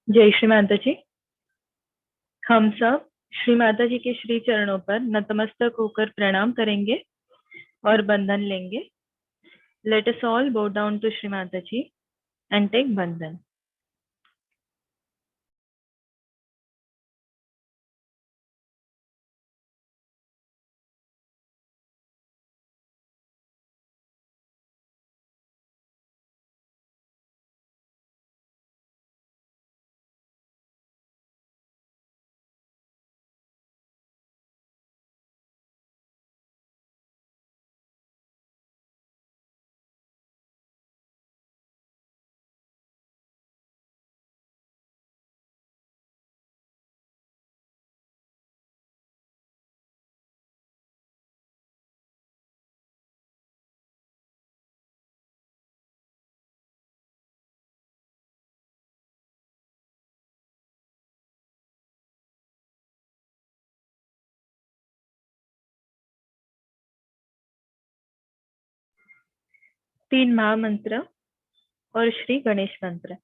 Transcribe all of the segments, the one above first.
जय श्री माता जी। हम सब श्री माता जी के श्री चरणों पर नतमस्तक होकर प्रणाम करेंगे और बंधन लेंगे। Late us all bow down to Shri Mata ji and take बंधन। तीन महामंत्र और श्री गणेश मंत्र।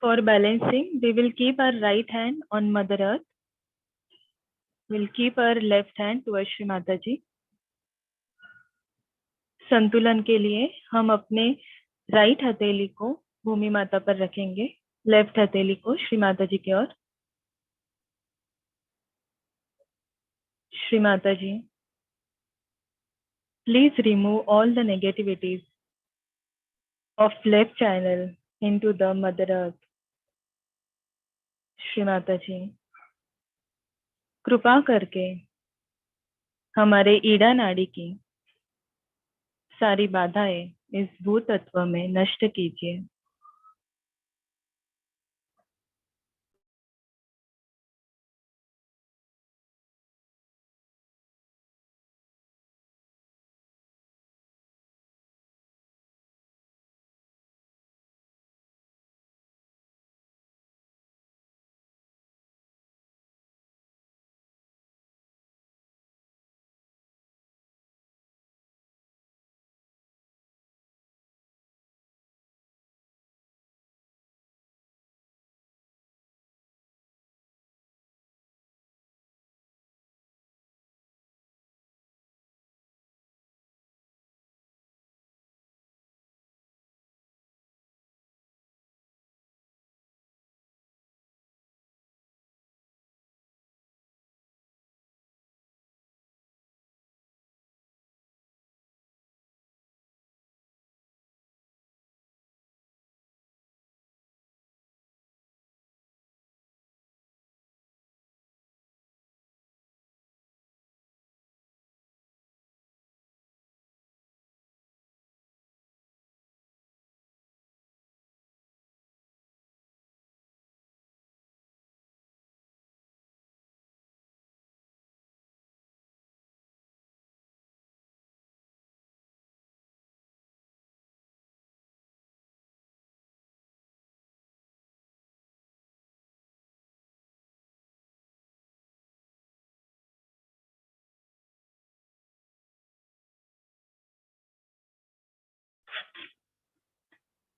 For balancing, we will keep our right hand on Mother Earth We'll keep our left hand towards Shri Mata जी. संतुलन के लिए हम अपने राइट हथेली को भूमि माता पर रखेंगे, लेफ्ट हथेली को श्री माता जी की ओर. श्री माता जी, please remove all the negativities of left channel into the mother earth. Shri Mata जी, कृपा करके हमारे ईड़ा नाड़ी की सारी बाधाएं इस भू तत्व में नष्ट कीजिए.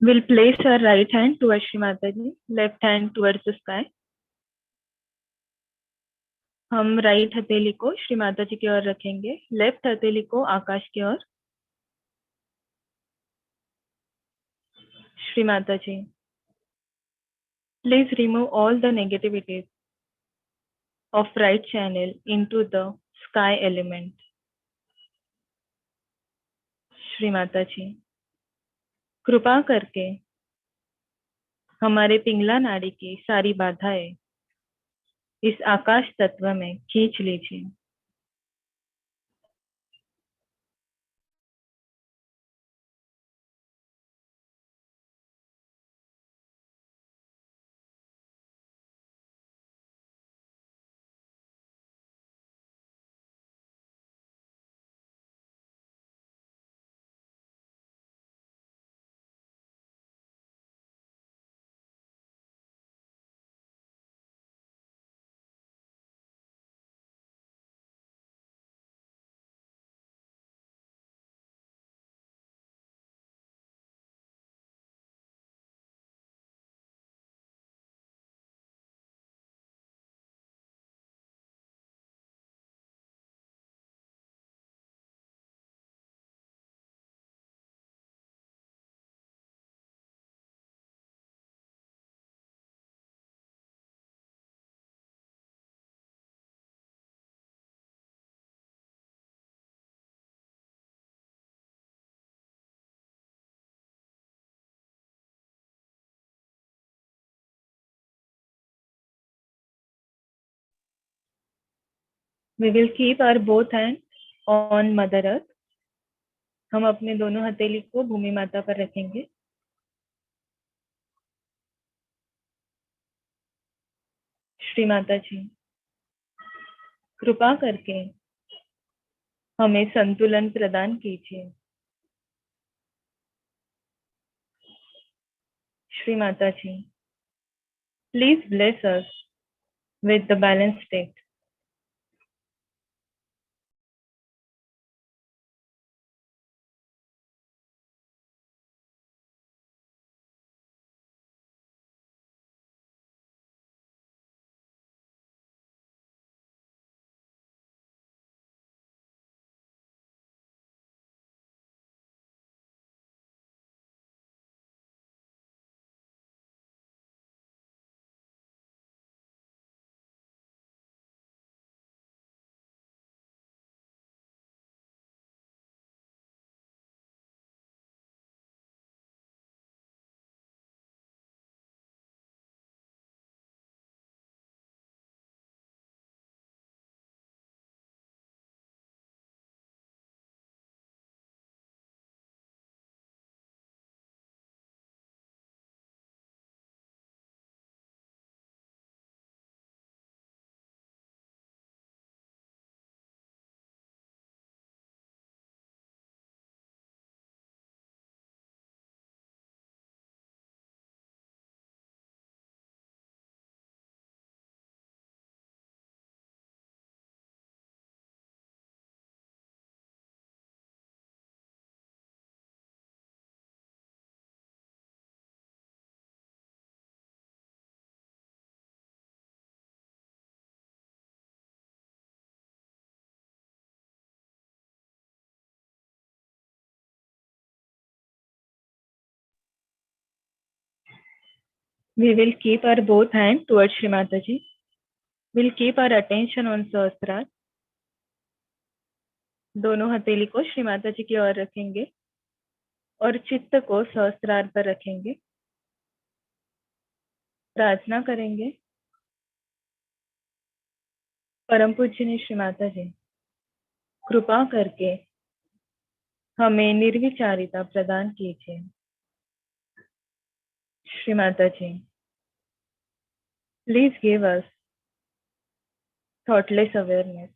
We'll place our right hand towards Shri Mata ji, left hand towards the sky. हम राइट हथेली को श्री माता जी की ओर रखेंगे, लेफ्ट हथेली को आकाश की ओर. श्री माता जी, please remove all the negativities of right channel into the sky element. Shri Mata जी, कृपा करके हमारे पिंगला नाड़ी की सारी बाधाएं इस आकाश तत्व में खींच लीजिए. We will keep our both hands on Mother Earth. हम अपने दोनों हथेली को भूमि माता पर रखेंगे. श्री माता जी, कृपा करके हमें संतुलन प्रदान कीजिए. श्री माता जी, please bless us with the balanced state. We will keep our both hands towards Shri Mataji. We'll keep our attention on Sahasrar. दोनों हथेली को श्री माता जी की ओर रखेंगे और चित्त को सहस्त्रार पर रखेंगे। प्रार्थना करेंगे, परम पूज्य श्री माता जी, कृपा करके हमें निर्विचारिता प्रदान कीजिए। Shri Mata ji, please give us thoughtless awareness.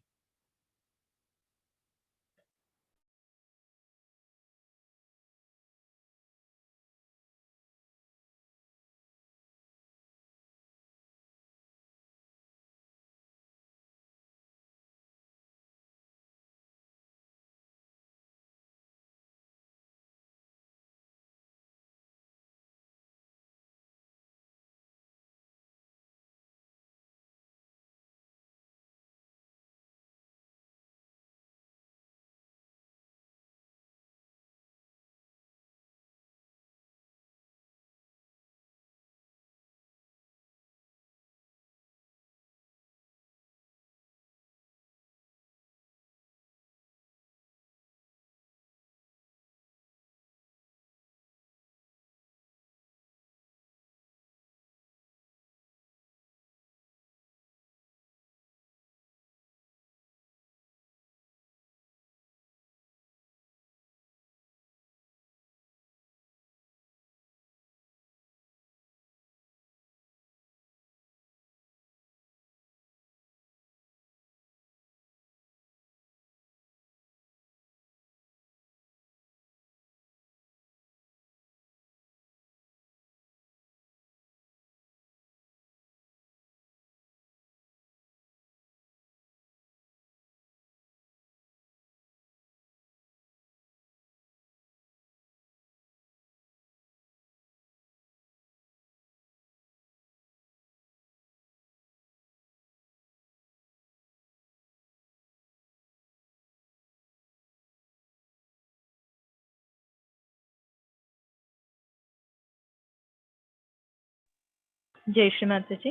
Jai Shri Mataji.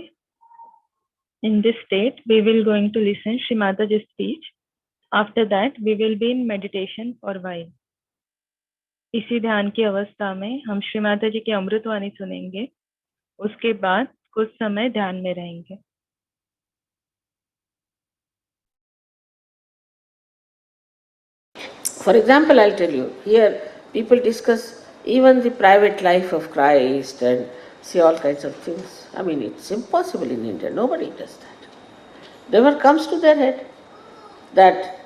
In this state, we will going to listen Shri Mataji's speech. After that, we will be in meditation for a while. इसी ध्यान की अवस्था में हम श्री माता जी की अमृतवाणी सुनेंगे। उसके बाद कुछ समय ध्यान में रहेंगे। For example, I'll tell you, here people discuss even the private life of Christ and see all kinds of things. I mean, it's impossible in India. Nobody does that. Never comes to their head that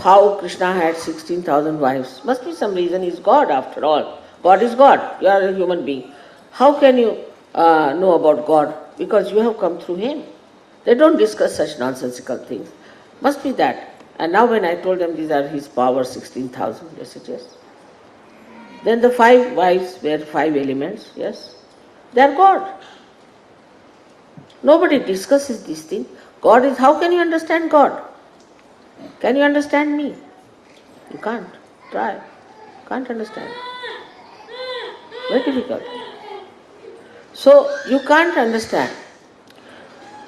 how Krishna had 16,000 wives. Must be some reason. He's God after all. God is God. You are a human being. How can you know about God? Because you have come through Him. They don't discuss such nonsensical things. Must be that. And now when I told them these are His power, 16,000, they said yes. Then the 5 wives were 5 elements, yes. They are God. Nobody discusses these things. God is, how can you understand God? Can you understand me? You can't. Try. Can't understand. Very difficult. So you can't understand.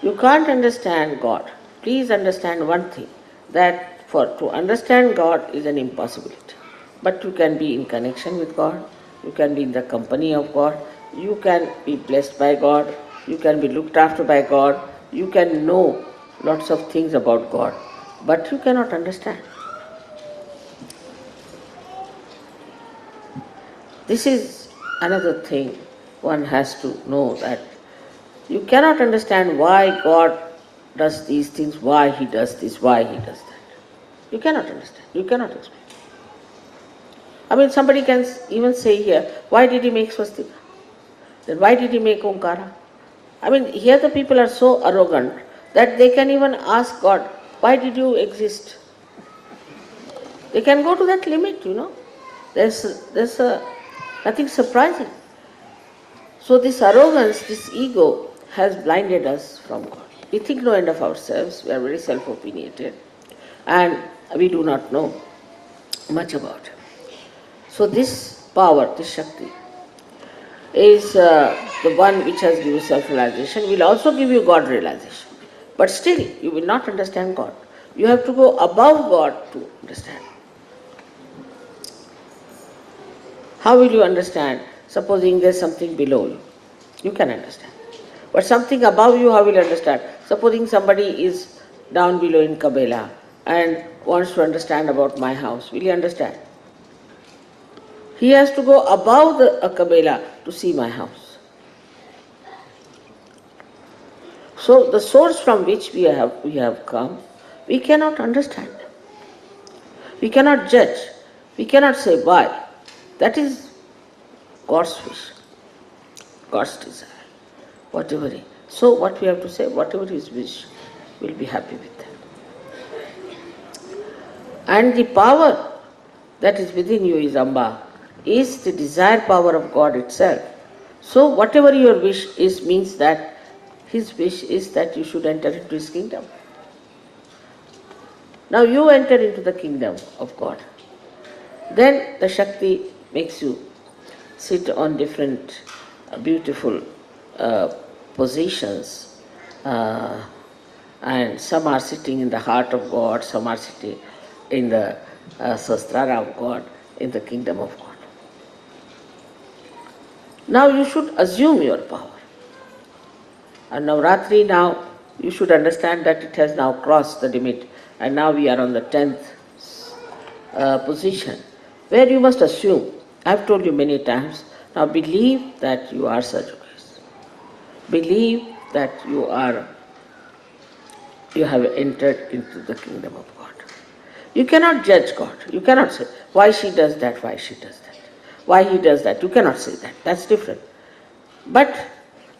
You can't understand God. Please understand one thing, that to understand God is an impossibility. But you can be in connection with God, you can be in the company of God, you can be blessed by God, you can be looked after by God, you can know lots of things about God, but you cannot understand. This is another thing one has to know, that you cannot understand why God does these things, why He does this, why He does that. You cannot understand, you cannot explain. I mean, somebody can even say here, why did He make swastika? Then why did He make Omkara? I mean, here the people are so arrogant that they can even ask God, why did you exist? They can go to that limit, you know. There's nothing surprising. So this arrogance, this ego has blinded us from God. We think no end of ourselves, we are very self-opinionated, and we do not know much about Him. So this power, this Shakti, is the one which has given self-realization, will also give you God realization. But still, you will not understand God. You have to go above God to understand. How will you understand? Supposing there's something below you, you can understand. But something above you, how will you understand? Supposing somebody is down below in Cabella and wants to understand about my house, will you understand? He has to go above the Cabella to see my house. So the source from which we have come, we cannot understand. We cannot judge. We cannot say why. That is God's wish, God's desire. Whatever He. So what we have to say, whatever His wish, we'll be happy with that. And the power that is within you is Amba, is the desire power of God itself. So whatever your wish is means that His wish is that you should enter into His kingdom. Now you enter into the kingdom of God. Then the Shakti makes you sit on different beautiful positions, and some are sitting in the heart of God, some are sitting in the Sastrara of God, in the kingdom of God. Now you should assume your power. And Navaratri now, you should understand that it has now crossed the limit, and now we are on the 10th position, where you must assume, I've told you many times, now believe that you are Sahaja. Believe that you have entered into the kingdom of God. You cannot judge God. You cannot say, why she does that, why she does that, why he does that. You cannot say that. That's different. But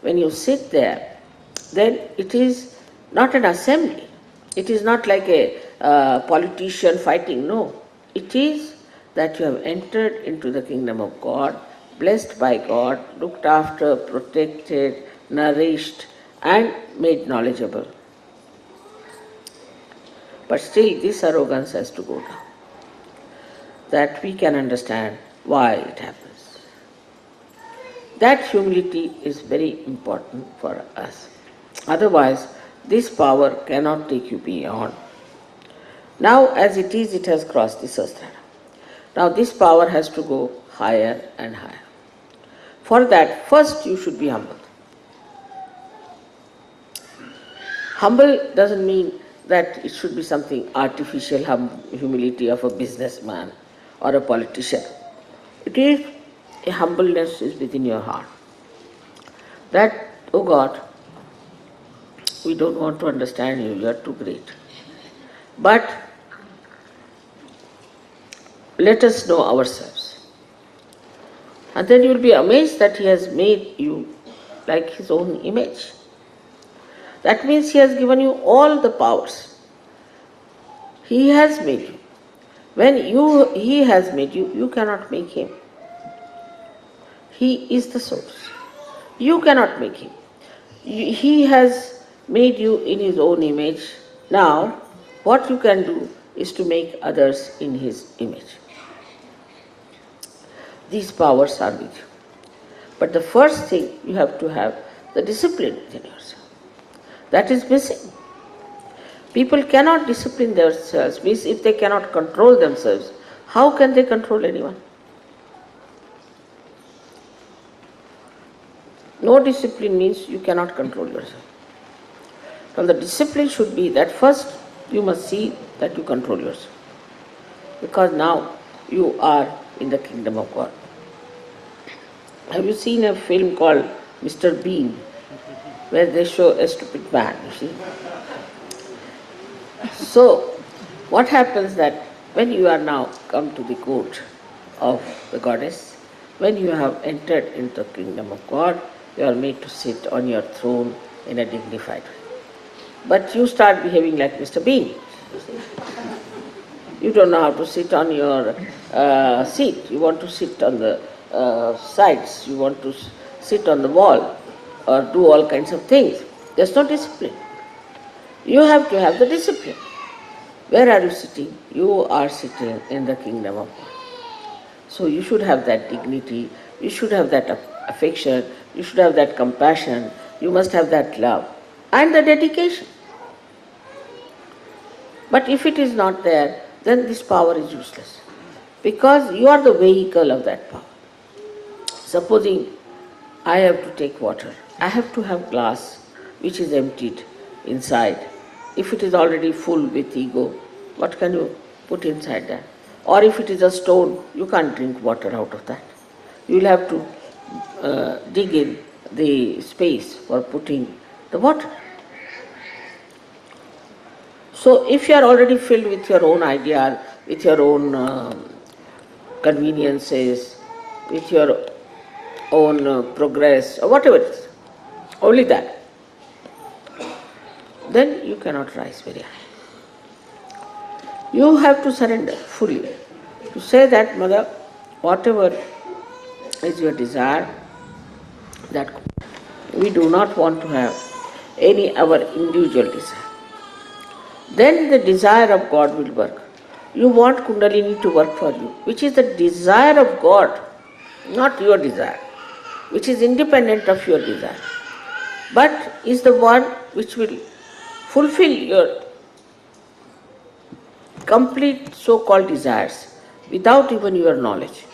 when you sit there, then it is not an assembly. It is not like a politician fighting. No. It is that you have entered into the kingdom of God, blessed by God, looked after, protected, nourished, and made knowledgeable. But still this arrogance has to go down, that we can understand why it happens. That humility is very important for us. Otherwise, this power cannot take you beyond. Now as it is, it has crossed the Sastra. Now this power has to go higher and higher. For that, first you should be humble. Humble doesn't mean that it should be something artificial humility of a businessman or a politician. It is a humbleness is within your heart. That, oh God, we don't want to understand you, you are too great. But let us know ourselves. And then you will be amazed that He has made you like His own image. That means He has given you all the powers. He has made you. When He has made you, you cannot make Him. He is the source. You cannot make Him. He has made you in His own image. Now, what you can do is to make others in His image. These powers are with you. But the first thing, you have to have the discipline within yourself. That is missing. People cannot discipline themselves, means if they cannot control themselves, how can they control anyone? No discipline means you cannot control yourself. Now the discipline should be that first you must see that you control yourself. Because now you are in the kingdom of God. Have you seen a film called Mr. Bean, where they show a stupid man, you see? So, what happens that when you are now come to the court of the goddess, when you have entered into the kingdom of God, you are made to sit on your throne in a dignified way. But you start behaving like Mr. Bean. You don't know how to sit on your seat. You want to sit on the sides. You want to sit on the wall or do all kinds of things. There's no discipline. You have to have the discipline. Where are you sitting? You are sitting in the kingdom of God. So you should have that dignity. You should have that affection, you should have that compassion, you must have that love and the dedication. But if it is not there, then this power is useless, because you are the vehicle of that power. Supposing I have to take water, I have to have glass which is emptied inside. If it is already full with ego, what can you put inside that? Or if it is a stone, you can't drink water out of that. You will have to dig in the space for putting the water. So if you are already filled with your own idea, with your own conveniences, with your own progress, or whatever it is, only that, then you cannot rise very high. You have to surrender fully, to say that, Mother, whatever is your desire, that we do not want to have any our individual desire. Then the desire of God will work. You want Kundalini to work for you, which is the desire of God, not your desire, which is independent of your desire, but is the one which will fulfill your complete so-called desires without even your knowledge.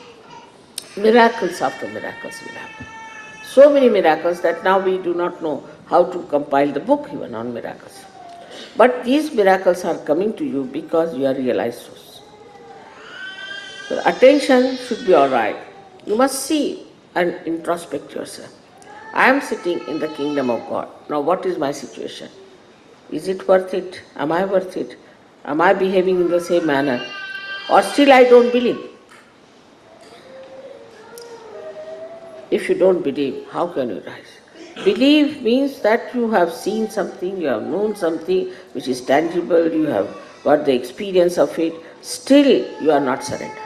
Miracles after miracles will happen. So many miracles that now we do not know how to compile the book even on miracles. But these miracles are coming to you because you are realized souls. Your attention should be alright. You must see and introspect yourself. I am sitting in the kingdom of God. Now what is my situation? Is it worth it? Am I worth it? Am I behaving in the same manner? Or still I don't believe? If you don't believe, how can you rise? Believe means that you have seen something, you have known something which is tangible, you have got the experience of it, still you are not surrendered.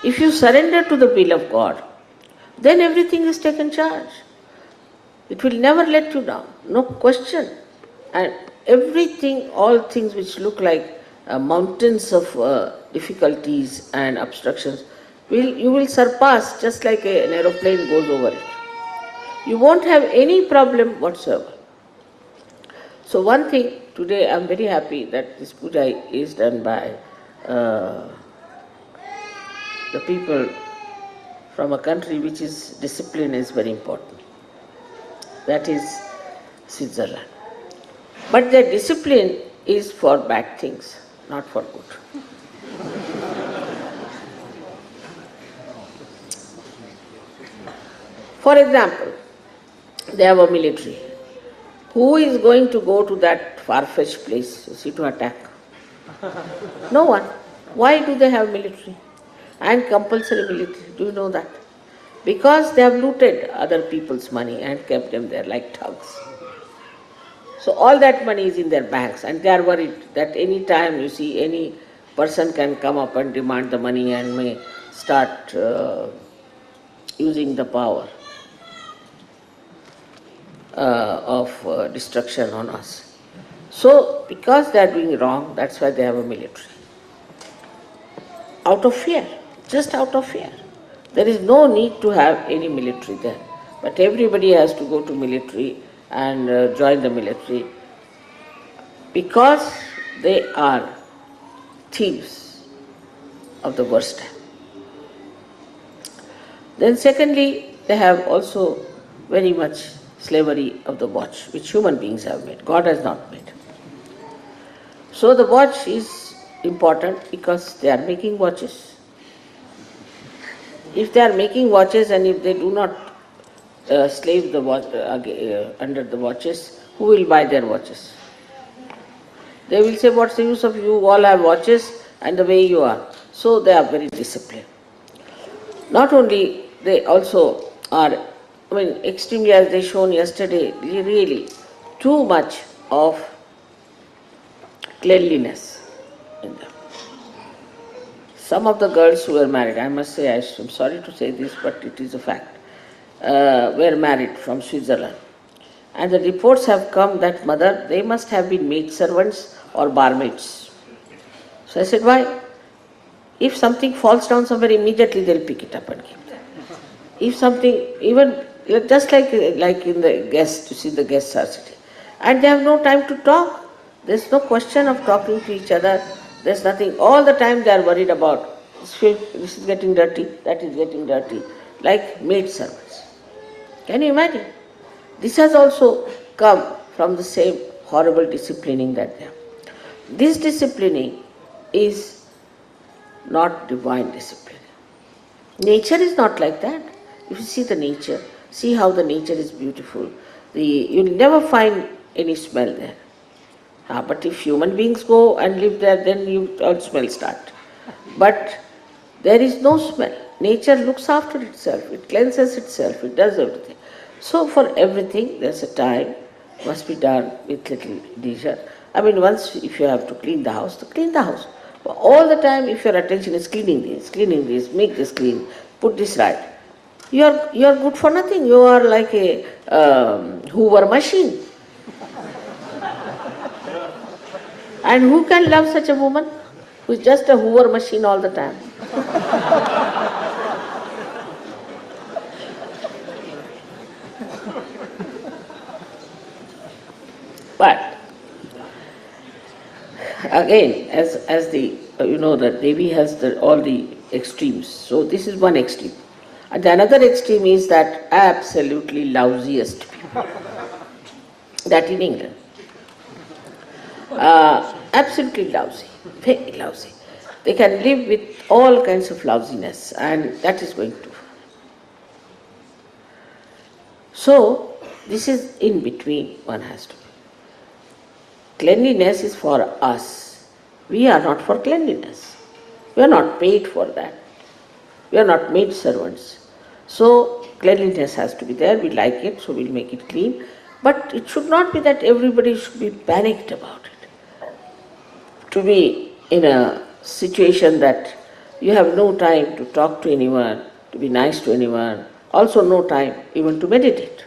If you surrender to the will of God, then everything is taken charge. It will never let you down, no question. And everything, all things which look like mountains of difficulties and obstructions, you will surpass just like an aeroplane goes over it. You won't have any problem whatsoever. So one thing, today I am very happy that this puja is done by the people from a country which is discipline is very important. That is Switzerland. But their discipline is for bad things, not for good. For example, they have a military. Who is going to go to that far-fetched place, you see, to attack? No one. Why do they have military? And compulsory military, do you know that? Because they have looted other people's money and kept them there like thugs. So all that money is in their banks and they are worried that any time you see any person can come up and demand the money and may start using the power of destruction on us. So because they are doing wrong, that's why they have a military. Out of fear, just out of fear. There is no need to have any military there. But everybody has to go to military and join the military because they are thieves of the worst type. Then secondly, they have also very much slavery of the watch, which human beings have made. God has not made. So the watch is important because they are making watches. If they are making watches and if they do not slave the watch, under the watches, who will buy their watches? They will say, what's the use of you all have watches and the way you are. So they are very disciplined. Not only, they also are, extremely, as they shown yesterday, really too much of cleanliness in them. Some of the girls who were married, I must say, I am sorry to say this, but it is a fact, were married from Switzerland. And the reports have come that, mother, they must have been maid servants or barmaids. So I said, why? If something falls down somewhere, immediately they'll pick it up and keep that. If something, even just like in the guests, you see the guests are sitting, and they have no time to talk. There's no question of talking to each other. There's nothing. All the time they are worried about this is getting dirty, that is getting dirty, like maid servants. Can you imagine? This has also come from the same horrible disciplining that they have. This disciplining is not divine discipline. Nature is not like that. If you see the nature, see how the nature is beautiful. You'll never find any smell there. But if human beings go and live there, then all smell start. But there is no smell. Nature looks after itself. It cleanses itself. It does everything. So for everything, there's a time. Must be done with little leisure. I mean, once if you have to clean the house, to clean the house. But all the time, if your attention is cleaning this, make this clean, put this right, you are good for nothing. You are like a Hoover machine. And who can love such a woman who is just a Hoover machine all the time? But again, as the the Devi has all the extremes. So this is one extreme. And the another extreme is that absolutely lousiest people. That in England. Absolutely lousy, very lousy. They can live with all kinds of lousiness, and that is going to. So this is in between one has to be. Cleanliness is for us. We are not for cleanliness. We are not paid for that. We are not maid servants. So cleanliness has to be there. We like it, so we'll make it clean. But it should not be that everybody should be panicked about it. To be in a situation that you have no time to talk to anyone, to be nice to anyone, also no time even to meditate.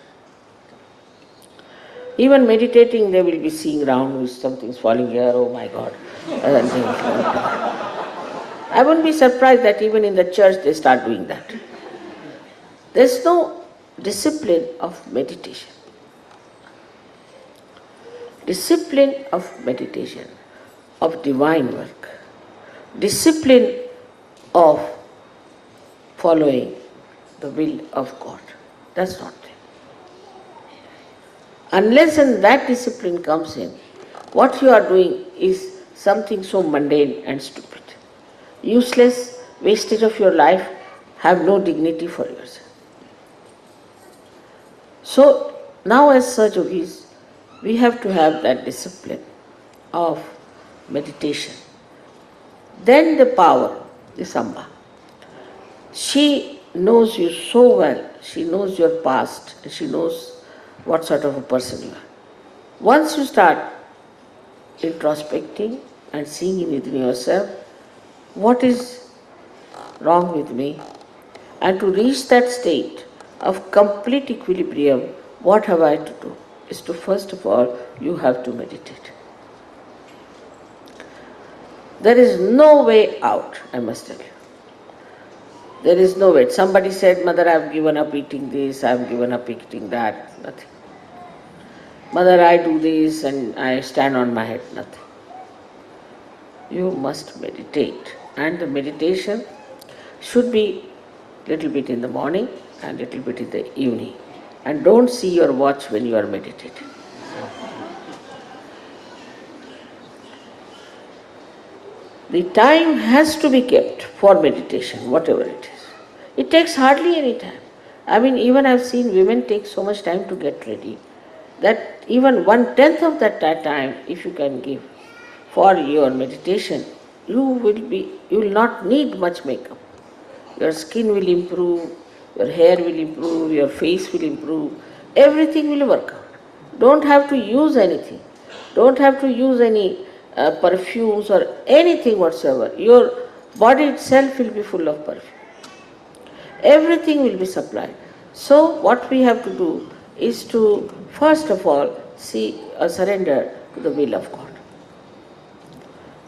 Even meditating, they will be seeing around if something's falling here, oh my God. I wouldn't be surprised that even in the church they start doing that. There's no discipline of meditation. Discipline of meditation, of divine work, discipline of following the will of God. That's not there. Unless and that discipline comes in, what you are doing is something so mundane and stupid. Useless, wastage of your life, have no dignity for yourself. So now as Sahajogis, we have to have that discipline of meditation. Then the power, the Samba. She knows you so well, she knows your past, she knows what sort of a person you are. Once you start introspecting and seeing within yourself, what is wrong with me? And to reach that state of complete equilibrium, what have I to do? Is to first of all, you have to meditate. There is no way out, I must tell you. There is no way. Somebody said, Mother, I have given up eating this, I have given up eating that, nothing. Mother, I do this and I stand on my head, nothing. You must meditate. And the meditation should be little bit in the morning and little bit in the evening. And don't see your watch when you are meditating. The time has to be kept for meditation, whatever it is. It takes hardly any time. I mean, even I've seen women take so much time to get ready that even 1/10 of that time, if you can give for your meditation, you will not need much makeup. Your skin will improve, your hair will improve, your face will improve, everything will work out. Don't have to use anything. Don't have to use any perfumes or anything whatsoever. Your body itself will be full of perfume. Everything will be supplied. So what we have to do is to first of all surrender to the will of God.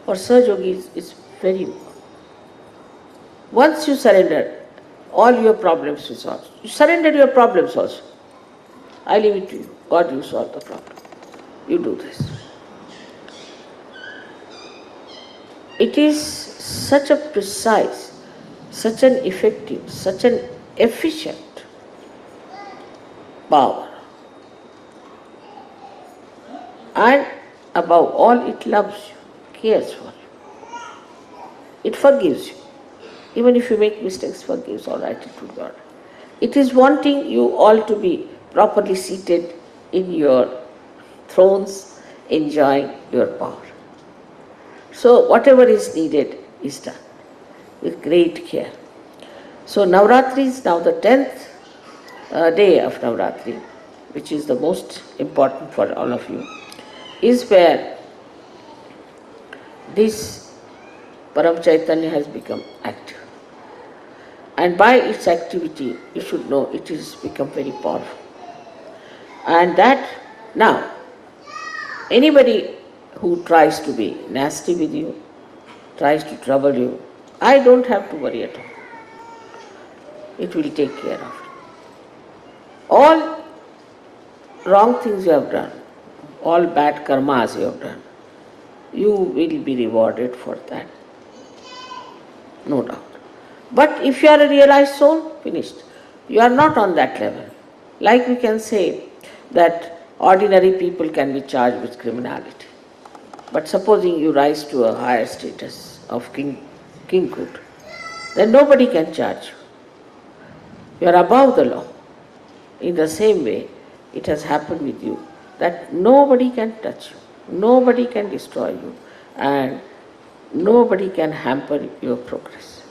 For Sahajogis, it's very important. Once you surrender, all your problems will solve. You surrendered your problems also. I leave it to you. God, you solve the problem. You do this. It is such a precise, such an effective, such an efficient power. And above all, it loves you, cares for you. It forgives you. Even if you make mistakes, forgives, all right, it will be all right. It is wanting you all to be properly seated in your thrones, enjoying your power. So whatever is needed is done with great care. So Navaratri is now the 10th day of Navaratri, which is the most important for all of you, is where this Param Chaitanya has become active. And by its activity, you should know it has become very powerful. And that now, anybody who tries to be nasty with you, tries to trouble you, I don't have to worry at all. It will take care of it. All wrong things you have done, all bad karmas you have done, you will be rewarded for that. No doubt. But if you are a realized soul, finished. You are not on that level. Like we can say that ordinary people can be charged with criminality. But supposing you rise to a higher status of kinghood, then nobody can charge you. You are above the law. In the same way, it has happened with you that nobody can touch you, nobody can destroy you, and nobody can hamper your progress.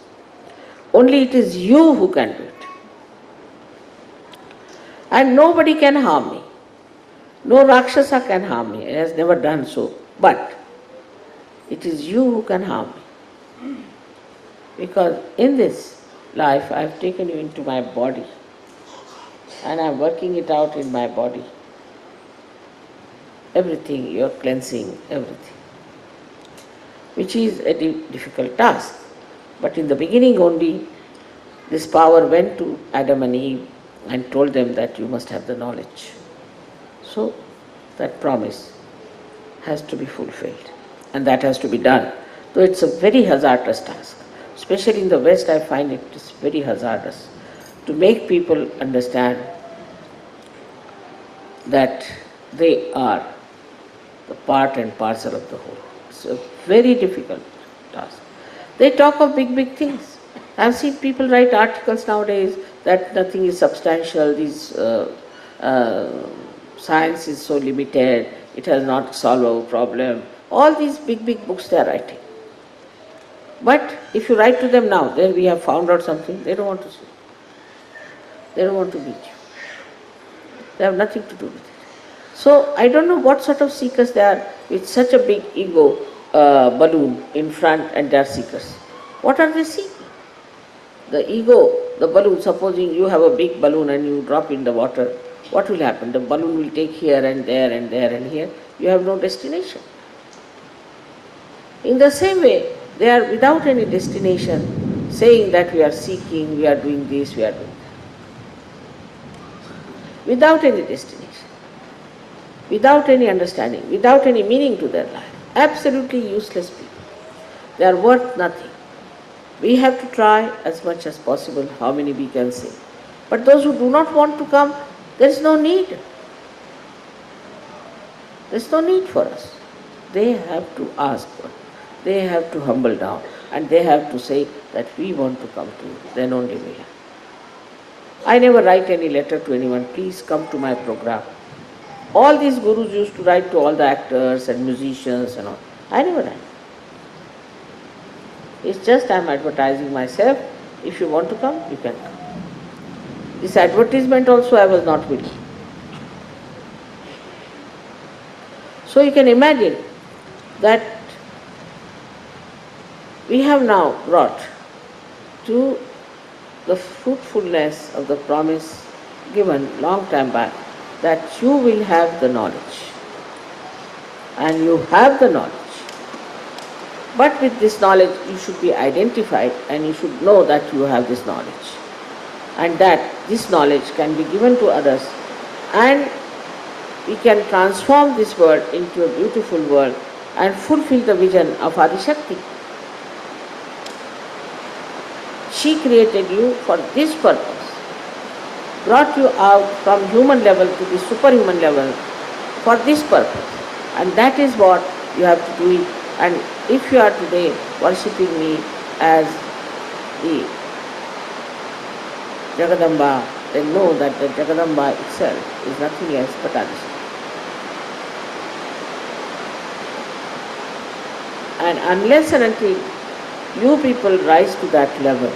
Only it is you who can do it. And nobody can harm me. No Rakshasa can harm me. It has never done so. But it is you who can harm me. Because in this life I have taken you into my body and I am working it out in my body. Everything, you are cleansing everything. Which is a difficult task. But in the beginning only, this power went to Adam and Eve and told them that you must have the knowledge. So that promise has to be fulfilled, and that has to be done. Though it's a very hazardous task. Especially in the West, I find it is very hazardous to make people understand that they are the part and parcel of the whole. It's a very difficult task. They talk of big, big things. I've seen people write articles nowadays that nothing is substantial, science is so limited, it has not solved our problem. All these big, big books they are writing. But if you write to them now, there we have found out something, they don't want to see. They don't want to meet you. They have nothing to do with it. So I don't know what sort of seekers they are with such a big ego balloon in front, and they are seekers. What are they seeking? The ego, the balloon, supposing you have a big balloon and you drop in the water, what will happen? The balloon will take here and there and there and here. You have no destination. In the same way, they are without any destination, saying that we are seeking, we are doing this, we are doing that. Without any destination, without any understanding, without any meaning to their life. Absolutely useless people. They are worth nothing. We have to try as much as possible how many we can say. But those who do not want to come, there is no need. There is no need for us. They have to ask for it. They have to humble down, and they have to say that we want to come to you. Then only we have. I never write any letter to anyone, please come to my program. All these gurus used to write to all the actors and musicians and all. I never write. It's just I am advertising myself. If you want to come, you can come. This advertisement also I was not willing. So you can imagine that we have now brought to the fruitfulness of the promise given long time back that you will have the knowledge. And you have the knowledge. But with this knowledge, you should be identified and you should know that you have this knowledge. And that this knowledge can be given to others, and we can transform this world into a beautiful world and fulfill the vision of Adi Shakti. She created you for this purpose, brought you out from human level to the superhuman level for this purpose. And that is what you have to do it. And if you are today worshipping me as the Jagadamba, then know that the Jagadamba itself is nothing else but Adishakti. And unless and until you people rise to that level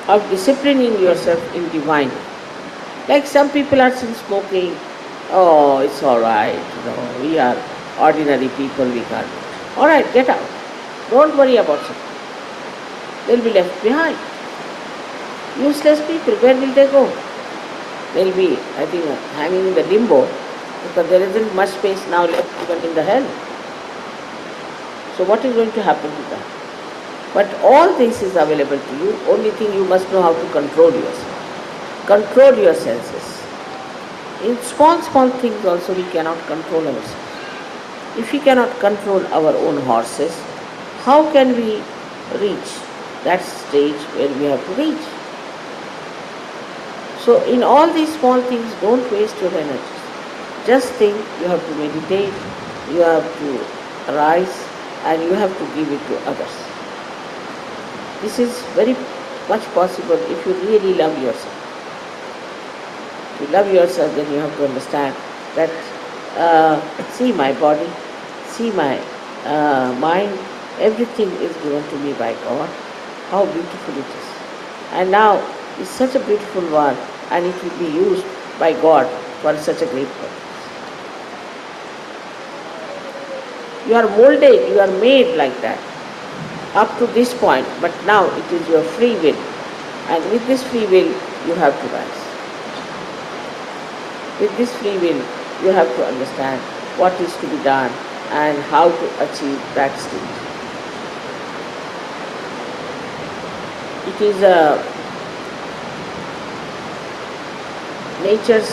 of disciplining yourself in divine, like some people are still smoking, oh, it's all right, we are ordinary people, we can't. All right, get out. Don't worry about it. They'll be left behind. Useless people, where will they go? They'll be, I think, hanging in the limbo, because there isn't much space now left even in the hell. So what is going to happen to them? But all this is available to you. Only thing, you must know how to control yourself. Control your senses. In small things also we cannot control ourselves. If we cannot control our own horses, how can we reach that stage where we have to reach? So in all these small things, don't waste your energy. Just think, you have to meditate, you have to rise, and you have to give it to others. This is very much possible if you really love yourself. If you love yourself, then you have to understand that, see my body, see my mind, everything is given to me by God. How beautiful it is. And now it's such a beautiful one, and it will be used by God for such a great purpose. You are molded, you are made like that up to this point, but now it is your free will, and with this free will you have to rise. With this free will you have to understand what is to be done and how to achieve that state. It is nature's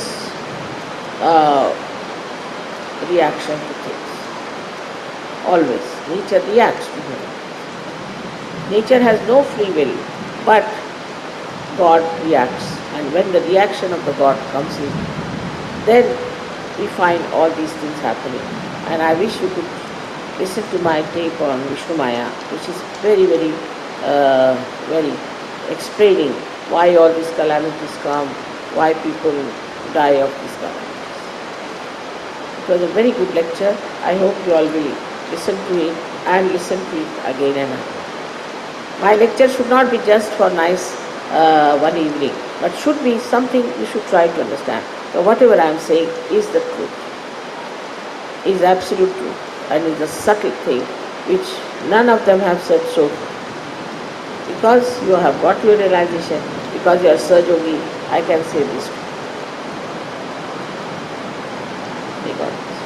reaction to things. Always, nature reacts to things. Nature has no free will, but God reacts. And when the reaction of the God comes in, then we find all these things happening. And I wish you could listen to my tape on Vishnu Maya, which is very, very explaining why all these calamities come, why people die of these calamities. It was a very good lecture. I hope you all will listen to it and listen to it again and again. My lecture should not be just for nice one evening, but should be something you should try to understand. So whatever I am saying is the truth, is absolute truth, and is a subtle thing which none of them have said so far. Because you have got your realization, because you are Saj Yogi, I can say this. May God bless.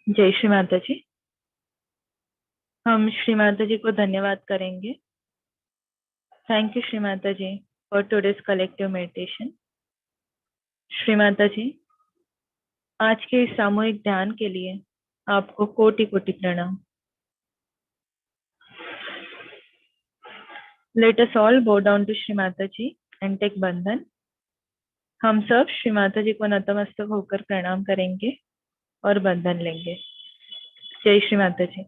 जय श्री माता जी। हम श्री माता जी को धन्यवाद करेंगे। Thank you Shri Mata ji for today's collective meditation. Shri Mata ji, आज के इस सामूहिक ध्यान के लिए आपको कोटि कोटि प्रणाम। Let us all bow down to Shri Mata ji and take बंधन। हम सब श्री माता जी को नतमस्तक होकर प्रणाम करेंगे और बंधन लेंगे। जय श्री माता जी।